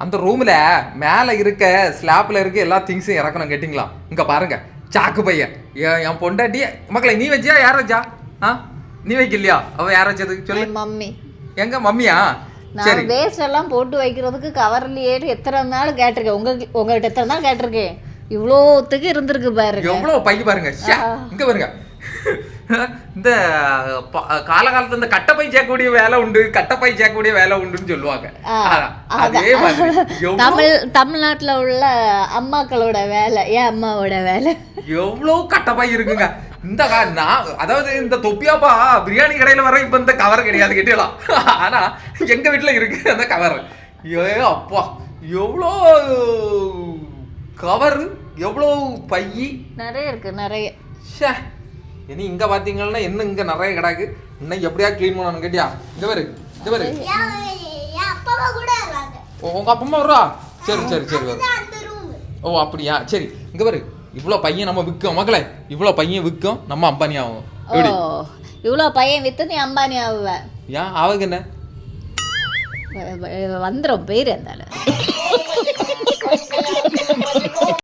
அந்த ரூம்ல மேல இருக்க ஸ்லாப்ல இருக்க எல்லா திங்ஸும் இறக்கணும் கேட்டிங்களா? இங்க பாருங்க சாக்கு பையன் என் பொண்டாட்டி மக்களை நீ வச்சியா யார் வச்சா? நீ வைக்கலையா? அவ யார் வச்சது சொல்லு. மம்மி. எங்க மம்மியா? நான் வேஸ்ட் எல்லாம் போட்டு வைக்கிறதுக்கு கவர்லயே எத்தனை நாள் கேட்டிருக்கேன். உங்ககிட்ட எத்தனை நாள் கேட்டிருக்கேன். இவ்வளோத்துக்கு இருந்திருக்கு பாருங்க. எவ்வளவு பை பாருங்க. இங்க பாருங்க. இந்த காலகாலத்துல இந்த கட்டப்பை சேர்க்கக்கூடிய வேலை உண்டு, கட்டப்பை சேர்க்கக்கூடிய வேலை உண்டுன்னு சொல்லுவாங்க. அதே மாதிரி தமிழ்நாட்டுல உள்ள அம்மாக்களோட வேலை, என் அம்மாவோட வேலை. எவ்வளவு கட்டப்பை இருக்குங்க. இந்த அதாவது இந்த தொப்பியாப்பா பிரியாணி கடையில வர இப்ப இந்த கவர் கிடையாது கேட்டலாம். ஆனா எங்க வீட்டுல இருக்கு அந்த கவர். அப்பா எவ்வளோ கவர், எவ்வளோ பை நிறைய இருக்கு நிறைய. இனி இங்க பாத்தீங்கன்னா என்ன இங்க நிறைய கிடக்கு. இன்னைக்கு எப்படியா கிளீன் பண்ணணும் கேட்டியா? இங்க பாரு இங்க பாரு. உங்க அப்பா அம்மா வருவா? சரி சரி சரி வரும். ஓ அப்படியா? சரி இங்க பாரு. இவ்வளோ பையன் நம்ம விற்கும் மக்களே, இவ்வளோ பையன் விற்கும் நம்ம அம்பானி ஆகும். எப்படி இவ்வளோ பையன் வித்து நீ அம்பானி ஆகுவ? ஏன் ஆகுங்க என்ன வந்துடும் பேர் இருந்தாலும்